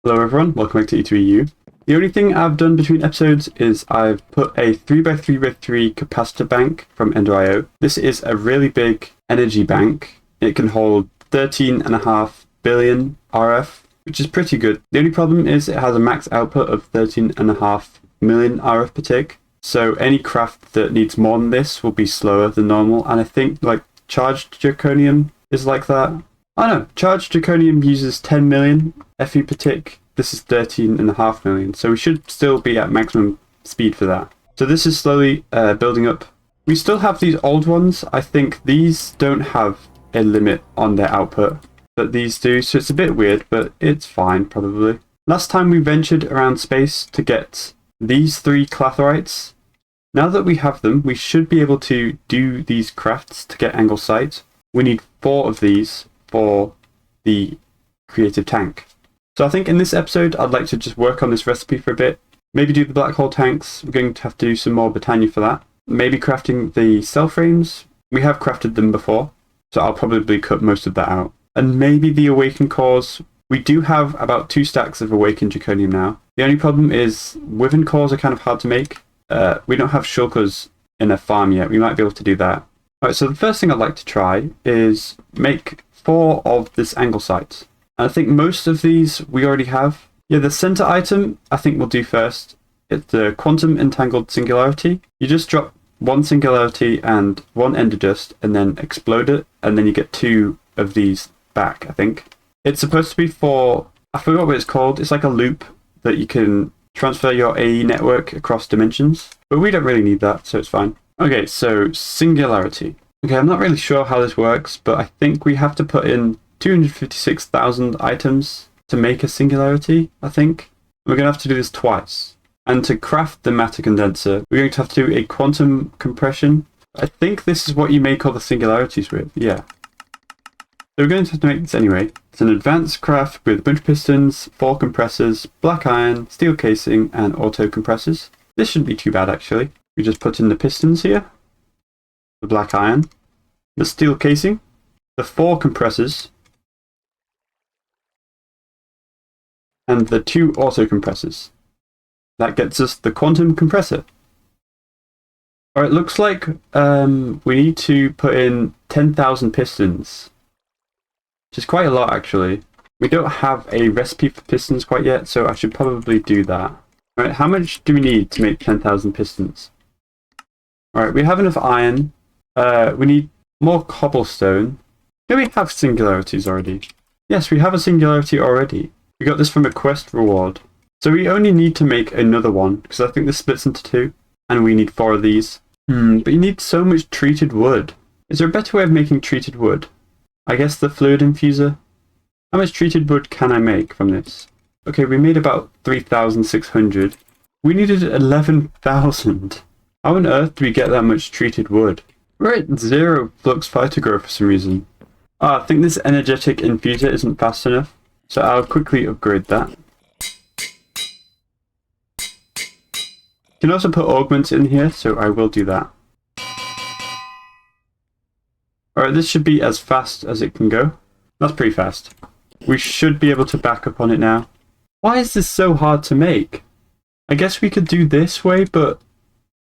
Hello everyone, welcome back to E2Eu. The only thing I've done between episodes is I've put a 3x3x3 capacitor bank from E2Eu. This is a really big energy bank. It can hold 13.5 billion RF, which is pretty good. The only problem is it has a max output of 13.5 million RF per tick. So any craft that needs more than this will be slower than normal, and I think like charged zirconium is like that. Oh no, charged zirconium uses 10 million FE per tick. This is 13.5 million, so we should still be at maximum speed for that. So this is slowly building up. We still have these old ones. I think these don't have a limit on their output, but these do, so it's a bit weird, but it's fine probably. Last time we ventured around space to get these 3 clathorites. Now that we have them, we should be able to do these crafts to get angle sight. We need 4 of these for the creative tank. So I think in this episode I'd like to just work on this recipe for a bit. Maybe do the black hole tanks. We're going to have to do some more Britannia for that. Maybe crafting the cell frames. We have crafted them before, so I'll probably cut most of that out. And maybe the awakened cores. We do have about 2 stacks of awakened zirconium now. The only problem is woven cores are kind of hard to make. We don't have shulkers in a farm yet. We might be able to do that. Alright, so the first thing I'd like to try is make 4 of this angle sight. And I think most of these we already have. Yeah, the center item I think we'll do first. It's the quantum entangled singularity. You just drop 1 singularity and 1 ender dust and then explode it, and then you get 2 of these back, I think. It's supposed to be for, I forgot what it's called. It's like a loop that you can transfer your AE network across dimensions, but we don't really need that, so it's fine. Okay, so singularity. Okay, I'm not really sure how this works, but I think we have to put in 256,000 items to make a singularity, I think. We're going to have to do this twice. And to craft the matter condenser, we're going to have to do a quantum compression. I think this is what you make all the singularities with, yeah. So we're going to have to make this anyway. It's an advanced craft with a bunch of pistons, 4 compressors, black iron, steel casing, and auto compressors. This shouldn't be too bad actually. We just put in the pistons here, the black iron, the steel casing, the 4 compressors, and the 2 auto compressors. That gets us the quantum compressor. Alright, looks like we need to put in 10,000 pistons, which is quite a lot actually. We don't have a recipe for pistons quite yet, so I should probably do that. Alright, how much do we need to make 10,000 pistons? Alright, we have enough iron. We need more cobblestone. Do we have singularities already? Yes, we have a singularity already. We got this from a quest reward. So we only need to make another one, because I think this splits into 2, and we need 4 of these. But you need so much treated wood. Is there a better way of making treated wood? I guess the fluid infuser? How much treated wood can I make from this? Okay, we made about 3,600. We needed 11,000. How on earth do we get that much treated wood? We're at 0 flux fighter growth for some reason. I think this energetic infuser isn't fast enough, so I'll quickly upgrade that. You can also put augments in here, so I will do that. Alright, this should be as fast as it can go. That's pretty fast. We should be able to back up on it now. Why is this so hard to make? I guess we could do this way, but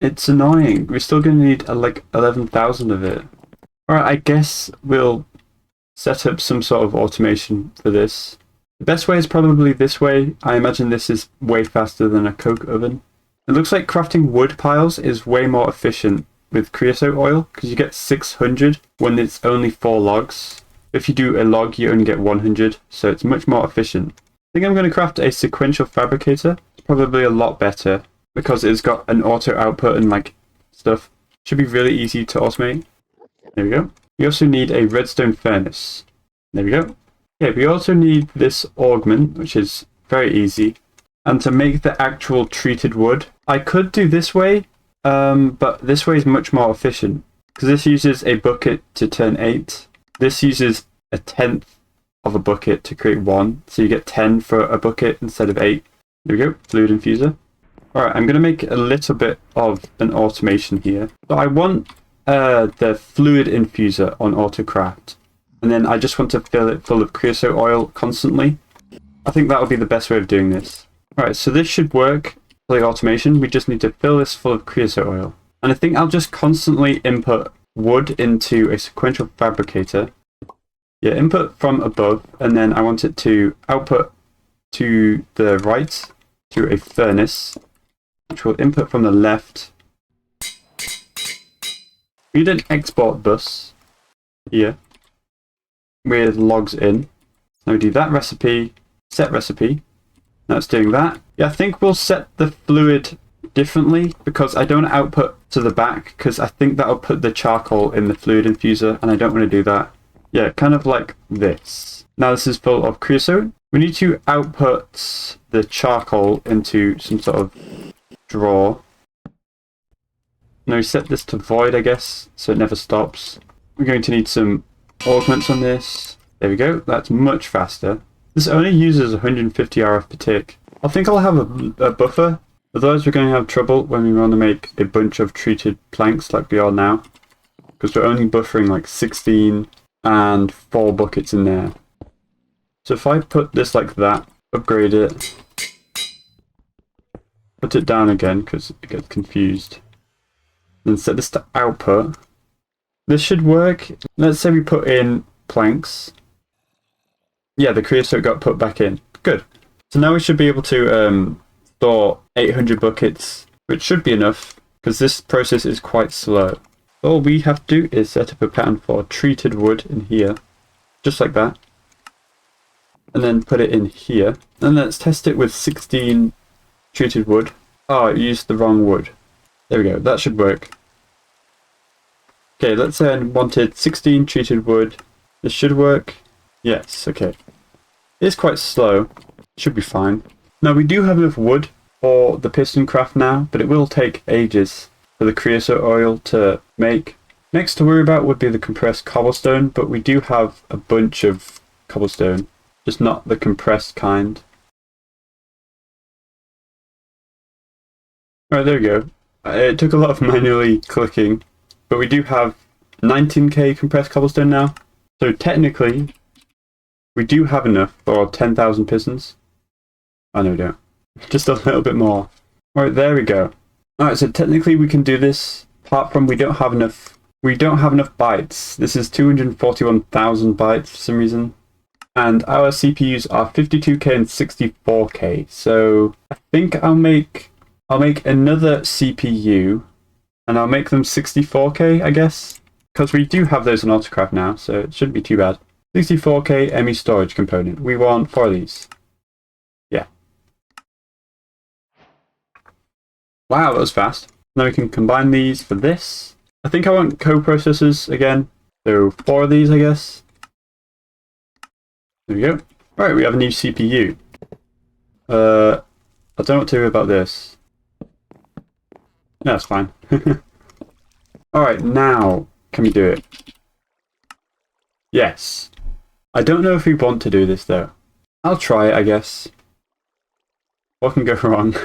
it's annoying. We're still going to need like 11,000 of it. Alright, I guess we'll set up some sort of automation for this. The best way is probably this way. I imagine this is way faster than a coke oven. It looks like crafting wood piles is way more efficient with creosote oil, because you get 600 when it's only 4 logs. If you do a log, you only get 100, so it's much more efficient. I think I'm going to craft a sequential fabricator. It's probably a lot better, because it's got an auto output and like stuff. Should be really easy to automate. There we go. We also need a redstone furnace. There we go. Okay, we also need this augment, which is very easy. And to make the actual treated wood, I could do this way, but this way is much more efficient, because this uses a bucket to turn 8. This uses a 1/10 of a bucket to create 1, so you get 10 for a bucket instead of 8. There we go, fluid infuser. Alright, I'm going to make a little bit of an automation here. So I want the fluid infuser on autocraft, and then I just want to fill it full of creosote oil constantly. I think that would be the best way of doing this. Alright, so this should work for the automation. We just need to fill this full of creosote oil. And I think I'll just constantly input wood into a sequential fabricator. Yeah, input from above, and then I want it to output to the right to a furnace, which will input from the left. We need an export bus here with logs in. Now we do that recipe, set recipe. Now it's doing that. Yeah, I think we'll set the fluid differently because I don't output to the back because I think that'll put the charcoal in the fluid infuser and I don't want to do that. Yeah, kind of like this. Now this is full of creosote. We need to output the charcoal into some sort of drawer. Now we set this to void, I guess, so it never stops. We're going to need some augments on this. There we go, that's much faster. This only uses 150 RF per tick. I think I'll have a buffer, otherwise we're going to have trouble when we want to make a bunch of treated planks like we are now. Because we're only buffering like 16 and 4 buckets in there. So if I put this like that, upgrade it, put it down again because it gets confused, then set this to output. This should work. Let's say we put in planks. Yeah, the creosote got put back in. Good. So now we should be able to store 800 buckets, which should be enough because this process is quite slow. All we have to do is set up a pattern for treated wood in here, just like that. And then put it in here. And let's test it with 16 treated wood. Oh, I used the wrong wood. There we go, that should work. Okay, let's say I wanted 16 treated wood. This should work. Yes, okay. It's quite slow. Should be fine. Now we do have enough wood for the piston craft now, but it will take ages for the creosote oil to make. Next to worry about would be the compressed cobblestone, but we do have a bunch of cobblestone, just not the compressed kind. Alright, there we go. It took a lot of manually clicking, but we do have 19k compressed cobblestone now. So technically, we do have enough for 10,000 pistons. Oh no, we don't. Just a little bit more. Alright, there we go. Alright, so technically we can do this, apart from we don't have enough bytes. This is 241,000 bytes for some reason. And our CPUs are 52k and 64k. So I think I'll make another CPU and I'll make them 64k, I guess. Because we do have those in Autocraft now, so it shouldn't be too bad. 64k ME storage component. We want 4 of these. Yeah. Wow, that was fast. Now we can combine these for this. I think I want co-processors again. So 4 of these, I guess. There we go. Right, we have a new CPU. I don't know what to do about this. No, that's fine. Alright, now can we do it? Yes. I don't know if we want to do this though. I'll try it, I guess. What can go wrong?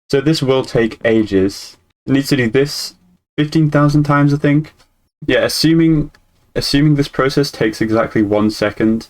So this will take ages. It needs to do this 15,000 times, I think. Yeah, assuming this process takes exactly 1 second,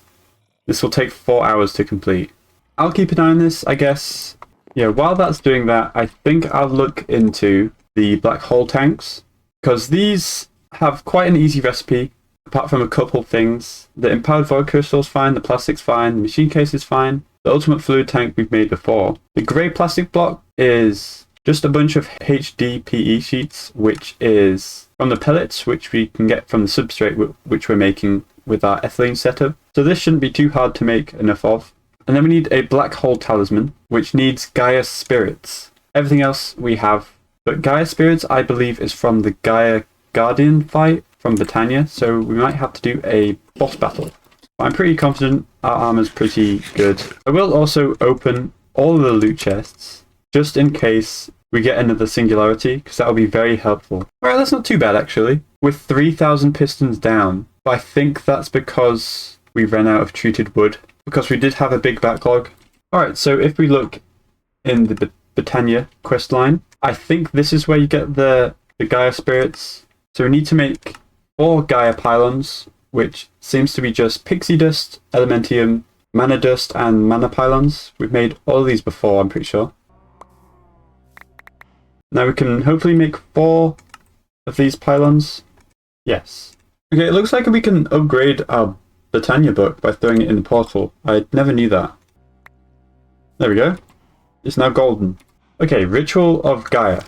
this will take 4 hours to complete. I'll keep an eye on this, I guess. Yeah, while that's doing that, I think I'll look into the black hole tanks, because these have quite an easy recipe, apart from a couple things. The empowered void crystal's fine, the plastic's fine, the machine case is fine, the ultimate fluid tank we've made before. The grey plastic block is just a bunch of HDPE sheets, which is from the pellets, which we can get from the substrate which we're making with our ethylene setup. So this shouldn't be too hard to make enough of. And then we need a black hole talisman, which needs Gaia spirits. Everything else we have, but Gaia spirits I believe is from the Gaia Guardian fight from Britannia, so we might have to do a boss battle. But I'm pretty confident our armor's pretty good. I will also open all of the loot chests, just in case we get another singularity, because that will be very helpful. Alright, that's not too bad actually. With 3,000 pistons down, but I think that's because we ran out of treated wood, because we did have a big backlog. Alright, so if we look in the Britannia quest line, I think this is where you get the Gaia spirits. So we need to make 4 Gaia pylons, which seems to be just pixie dust, elementium, mana dust, and mana pylons. We've made all of these before, I'm pretty sure. Now we can hopefully make 4 of these pylons. Yes. Okay, it looks like we can upgrade our Britannia book by throwing it in the portal. I never knew that. There we go. It's now golden. Okay, Ritual of Gaia.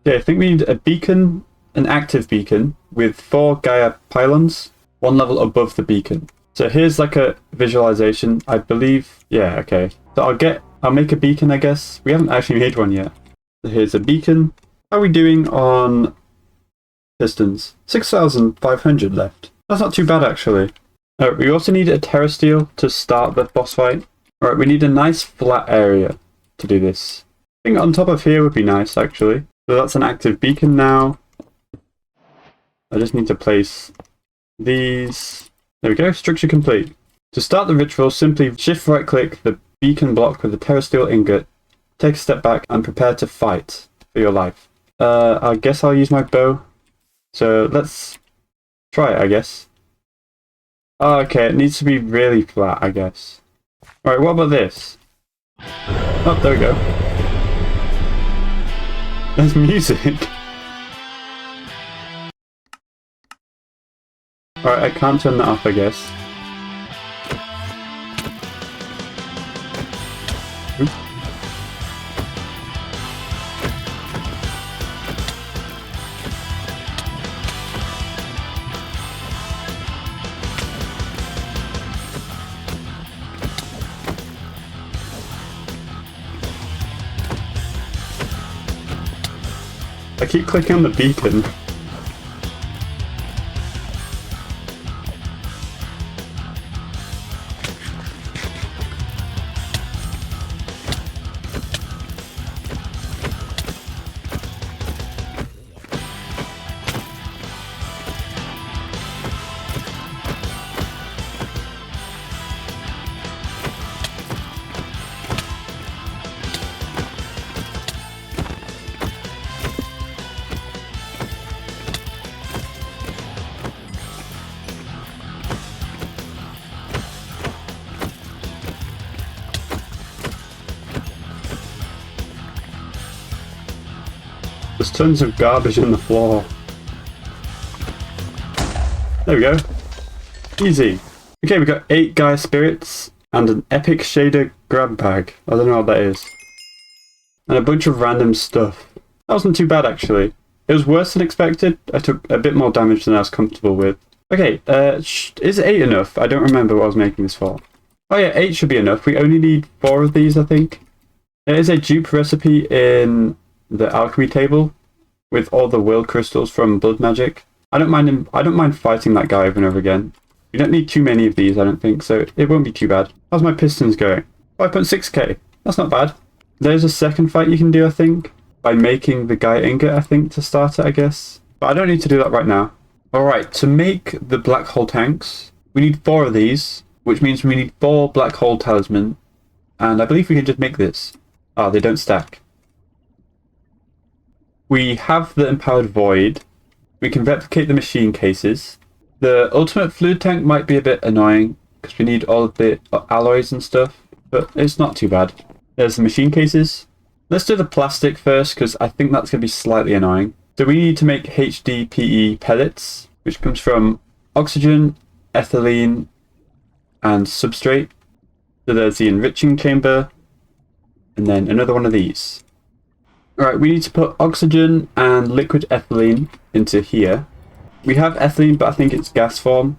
Okay, I think we need a beacon, an active beacon, with 4 Gaia pylons, 1 level above the beacon. So here's like a visualization, I believe. Yeah, okay. So I'll make a beacon, I guess. We haven't actually made one yet. So here's a beacon. How are we doing on pistons? 6,500 left. That's not too bad, actually. We also need a terrasteel to start the boss fight. Alright, we need a nice flat area to do this. I think on top of here would be nice, actually. So that's an active beacon now. I just need to place these. There we go, structure complete. To start the ritual, simply shift right click the beacon block with the terrasteel ingot, take a step back and prepare to fight for your life. I guess I'll use my bow. So let's try it, I guess. Oh, okay, it needs to be really flat, I guess. Alright, what about this? Oh, there we go. There's music. Alright, I can't turn that off, I guess. Oop. I keep clicking on the beacon. There's tons of garbage on the floor. There we go. Easy. Okay, we got 8 Gaia spirits and an epic shader grab bag. I don't know what that is. And a bunch of random stuff. That wasn't too bad, actually. It was worse than expected. I took a bit more damage than I was comfortable with. Okay, is 8 enough? I don't remember what I was making this for. Oh yeah, 8 should be enough. We only need 4 of these, I think. There is a dupe recipe in the alchemy table with all the will crystals from blood magic. I don't mind fighting that guy over and over again. You don't need too many of these, I don't think, so it won't be too bad. How's my pistons going? 5.6k. That's not bad. There's a second fight you can do, I think, by making the Gaia ingot, I think, to start it, I guess. But I don't need to do that right now. Alright, to make the black hole tanks, we need 4 of these, which means we need 4 black hole talisman, and I believe we can just make this. Ah, they don't stack. We have the empowered void. We can replicate the machine cases. The ultimate fluid tank might be a bit annoying because we need all of the alloys and stuff, but it's not too bad. There's the machine cases. Let's do the plastic first because I think that's going to be slightly annoying. So we need to make HDPE pellets, which comes from oxygen, ethylene, and substrate. So there's the enriching chamber, and then another one of these. Alright, we need to put oxygen and liquid ethylene into here. We have ethylene, but I think it's gas form.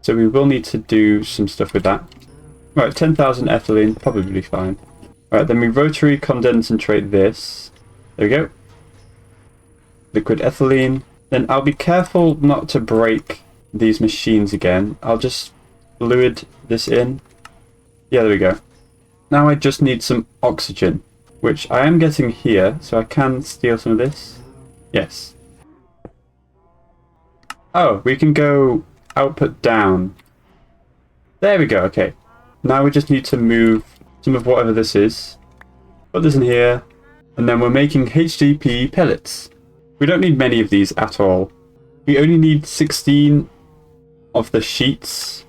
So we will need to do some stuff with that. Right, 10,000 ethylene, probably fine. Alright, then we rotary condensetrate this. There we go. Liquid ethylene. Then I'll be careful not to break these machines again. I'll just fluid this in. Yeah, there we go. Now I just need some oxygen, which I am getting here, so I can steal some of this. Yes. Oh, we can go output down. There we go, okay. Now we just need to move some of whatever this is. Put this in here, and then we're making HDP pellets. We don't need many of these at all. We only need 16 of the sheets,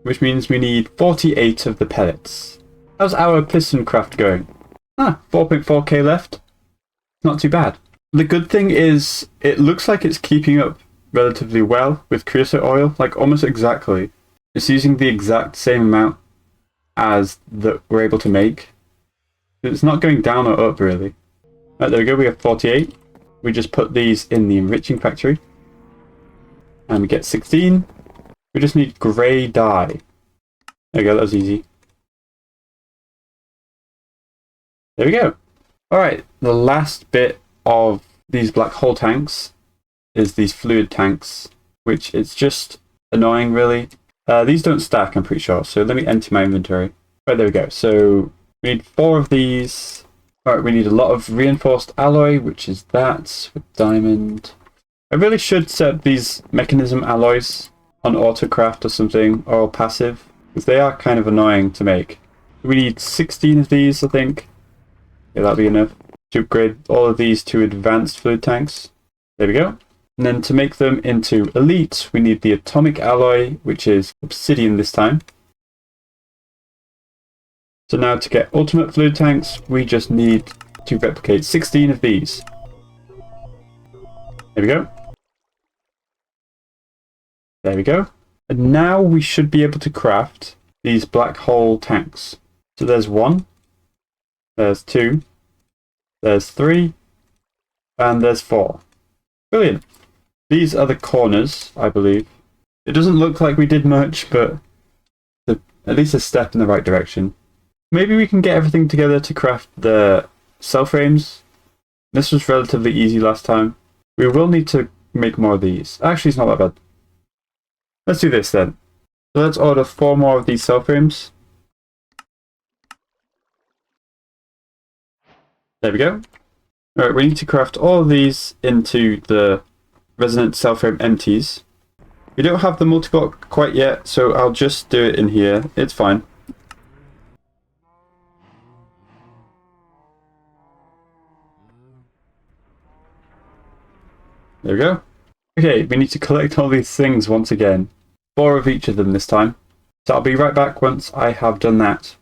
which means we need 48 of the pellets. How's our piston craft going? 4.4k left. Not too bad. The good thing is it looks like it's keeping up relatively well with creosote oil, like almost exactly. It's using the exact same amount as that we're able to make. It's not going down or up really. Right, there we go, we have 48. We just put these in the enriching factory. And we get 16. We just need grey dye. There we go, that was easy. There we go. Alright, the last bit of these black hole tanks is these fluid tanks, which it's just annoying really. These don't stack, I'm pretty sure, so let me empty my inventory. Right, there we go. So we need 4 of these. Alright, we need a lot of reinforced alloy, which is that, with diamond. I really should set these mechanism alloys on autocraft or something, or passive, because they are kind of annoying to make. We need 16 of these, I think. Yeah, that'll be enough to upgrade all of these to advanced fluid tanks. There we go. And then to make them into elite, we need the atomic alloy, which is obsidian this time. So now to get ultimate fluid tanks, we just need to replicate 16 of these. There we go. There we go. And now we should be able to craft these black hole tanks. So there's 1, there's 2, there's 3, and there's 4. Brilliant. These are the corners, I believe. It doesn't look like we did much, but at least a step in the right direction. Maybe we can get everything together to craft the cell frames. This was relatively easy last time. We will need to make more of these. Actually, it's not that bad. Let's do this then. So let's order 4 more of these cell frames. There we go. Alright, we need to craft all of these into the resonant cell frame empties. We don't have the multi-block quite yet, so I'll just do it in here. It's fine. There we go. Okay, we need to collect all these things once again. 4 of each of them this time. So I'll be right back once I have done that.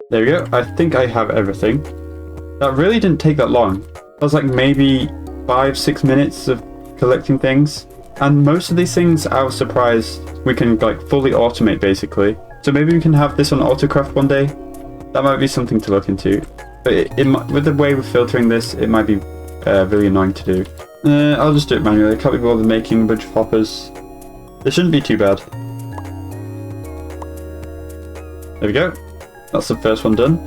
There we go. I think I have everything. That really didn't take that long. That was like maybe 5-6 minutes of collecting things. And most of these things I was surprised we can like fully automate basically. So maybe we can have this on autocraft one day. That might be something to look into. But with the way we're filtering this, it might be really annoying to do. I'll just do it manually. I can't be bothered making a bunch of hoppers. This shouldn't be too bad. There we go. That's the first one done.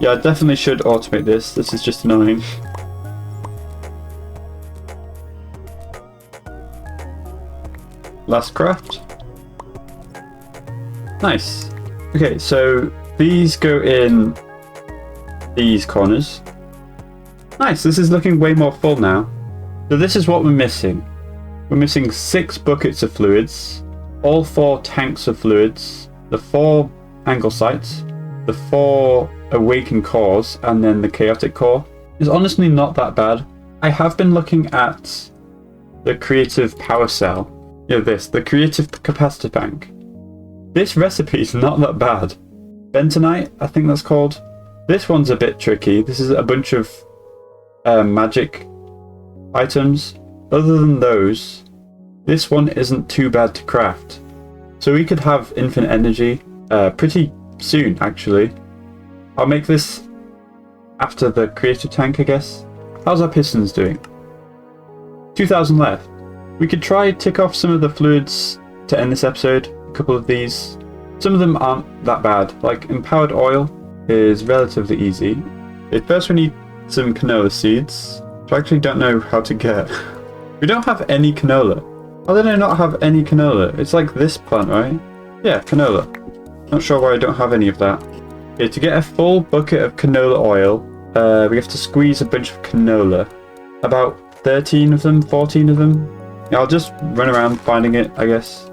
Yeah, I definitely should automate this. This is just annoying. Last craft. Nice. Okay, so these go in these corners. Nice, this is looking way more full now. So this is what we're missing. We're missing 6 buckets of fluids, all 4 tanks of fluids, the 4 angle sights, the 4 awakened cores, and then the chaotic core. It's honestly not that bad. I have been looking at the creative power cell. You know this, the creative capacitor bank. This recipe is not that bad. Bentonite, I think that's called. This one's a bit tricky. This is a bunch of magic items. Other than those, this one isn't too bad to craft. So we could have infinite energy pretty soon, actually. I'll make this after the creative tank, I guess. How's our pistons doing? 2,000 left. We could try tick off some of the fluids to end this episode. A couple of these. Some of them aren't that bad. Like empowered oil is relatively easy. First we need some canola seeds, which I actually don't know how to get. We don't have any canola. How did I not have any canola? It's like this plant, right? Yeah, canola. Not sure why I don't have any of that. Okay, to get a full bucket of canola oil, we have to squeeze a bunch of canola. About 13 of them, 14 of them. Yeah, I'll just run around finding it, I guess.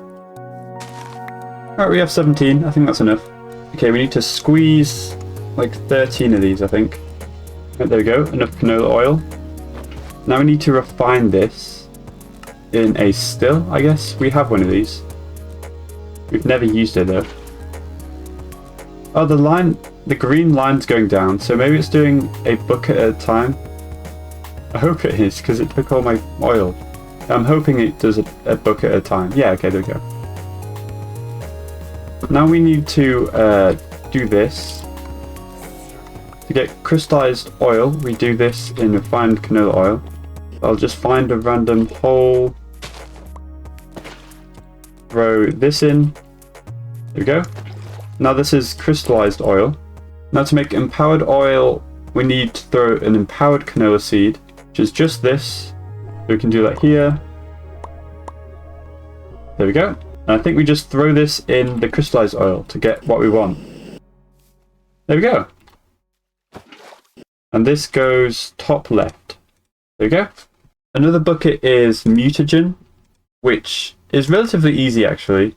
Alright, we have 17. I think that's enough. Okay, we need to squeeze like 13 of these, I think. Right, there we go. Enough canola oil. Now we need to refine this in a still, I guess. We have one of these. We've never used it though. Oh, the green line's going down, so maybe it's doing a bucket at a time. I hope it is, because it took all my oil. I'm hoping it does a bucket at a time. Yeah, okay, there we go. Now we need to do this. To get crystallized oil, we do this in refined canola oil. I'll just find a random hole. Throw this in. There we go. Now this is crystallized oil. Now to make empowered oil, we need to throw an empowered canola seed, which is just this. So we can do that here. There we go. And I think we just throw this in the crystallized oil to get what we want. There we go. And this goes top left. There we go. Another bucket is mutagen, which is relatively easy actually.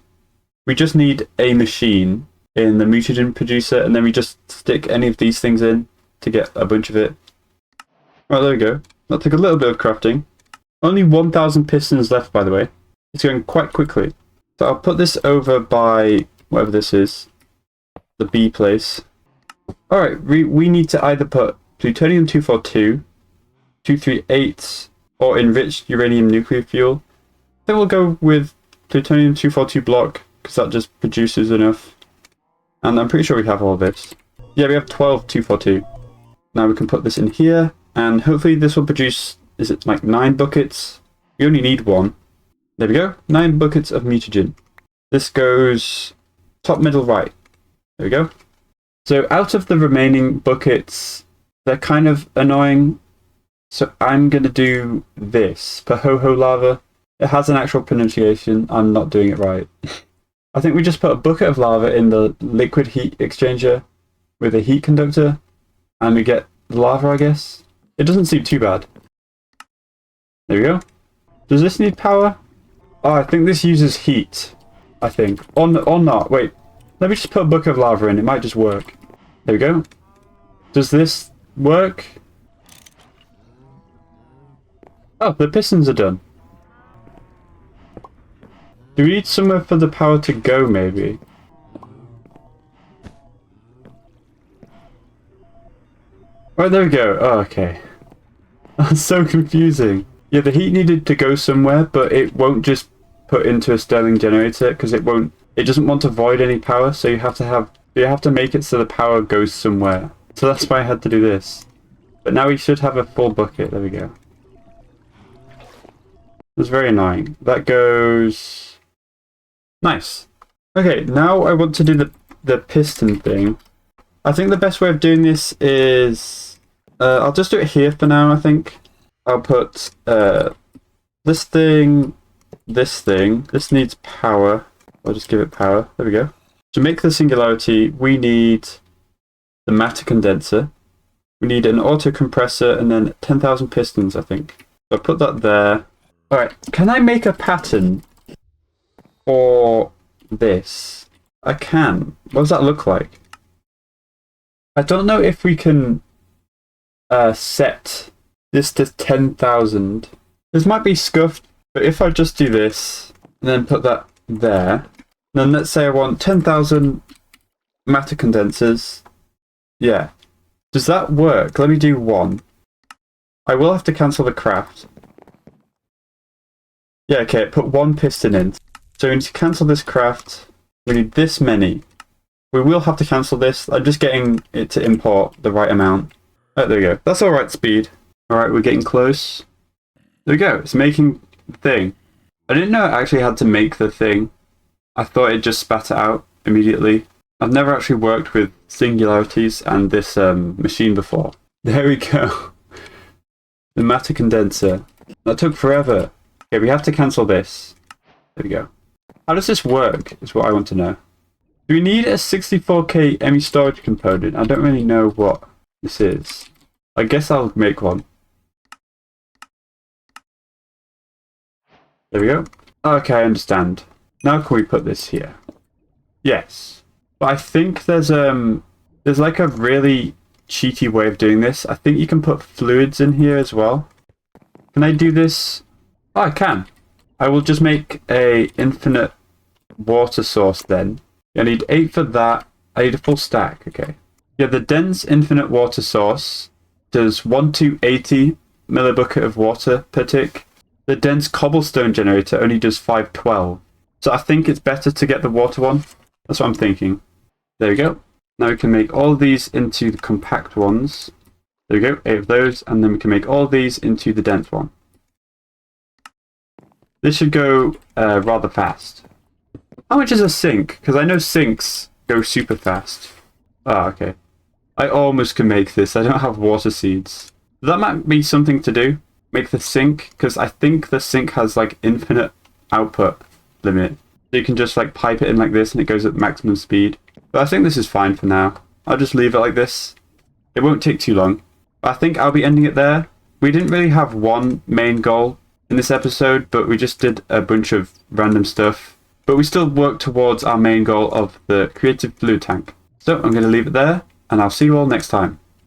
We just need a machine in the mutagen producer, and then we just stick any of these things in to get a bunch of it. Right, there we go. That took a little bit of crafting. Only 1,000 pistons left, by the way. It's going quite quickly. So I'll put this over by whatever this is, the B place. Alright, we need to either put plutonium-242, 238, or enriched uranium nuclear fuel. Then we'll go with plutonium-242 block, because that just produces enough. And I'm pretty sure we have all this. Yeah, we have 12 242. Now we can put this in here, and hopefully this will produce, is it like 9 buckets? We only need 1. There we go, 9 buckets of mutagen. This goes top, middle, right. There we go. So out of the remaining buckets, they're kind of annoying. So I'm going to do this, Pahoho lava. It has an actual pronunciation, I'm not doing it right. I think we just put a bucket of lava in the liquid heat exchanger with a heat conductor, and we get lava, I guess. It doesn't seem too bad. There we go. Does this need power? Oh, I think this uses heat, I think. Or not. Wait, let me just put a bucket of lava in. It might just work. There we go. Does this work? Oh, the pistons are done. Do we need somewhere for the power to go, maybe? Right, there we go. Oh, okay. That's so confusing. Yeah, the heat needed to go somewhere, but it won't just put into a Stirling generator because it doesn't want to void any power, so you have to make it so the power goes somewhere. So that's why I had to do this. But now we should have a full bucket. There we go. That's very annoying. That goes... Nice. Okay, now I want to do the piston thing. I think the best way of doing this is... I'll just do it here for now, I think. I'll put this thing, this thing. This needs power. I'll just give it power. There we go. To make the singularity, we need the matter condenser. We need an auto compressor and then 10,000 pistons, I think. So I'll put that there. Alright, can I make a pattern for this? I can. What does that look like? I don't know if we can set this to 10,000. This might be scuffed, but if I just do this and then put that there, then let's say I want 10,000 matter condensers. Yeah. Does that work? Let me do 1. I will have to cancel the craft. Yeah, okay, put 1 piston in. So we need to cancel this craft. We need this many. We will have to cancel this. I'm just getting it to import the right amount. Oh, there we go. That's alright speed. Alright, we're getting close. There we go. It's making the thing. I didn't know it actually had to make the thing. I thought it just spat it out immediately. I've never actually worked with singularities and this machine before. There we go. The matter condenser. That took forever. Okay, we have to cancel this. There we go. How does this work is what I want to know. Do we need a 64K ME storage component? I don't really know what this is. I guess I'll make one. There we go. Okay, I understand. Now can we put this here? Yes. But I think there's like a really cheaty way of doing this. I think you can put fluids in here as well. Can I do this? Oh, I can. I will just make a infinite water source then. I need 8 for that. I need a full stack. Okay. Yeah, the dense infinite water source does 1 to 80 millibucket of water per tick. The dense cobblestone generator only does 512. So I think it's better to get the water one. That's what I'm thinking. There we go. Now we can make all of these into the compact ones. There we go, 8 of those, and then we can make all of these into the dense one. This should go rather fast. How much is a sink? Because I know sinks go super fast. Ah, okay. I almost can make this. I don't have water seeds. That might be something to do. Make the sink, because I think the sink has like infinite output limit. So you can just like pipe it in like this and it goes at maximum speed. But I think this is fine for now. I'll just leave it like this. It won't take too long. But I think I'll be ending it there. We didn't really have one main goal in this episode, but we just did a bunch of random stuff. But we still work towards our main goal of the creative fluid tank. So I'm going to leave it there, and I'll see you all next time.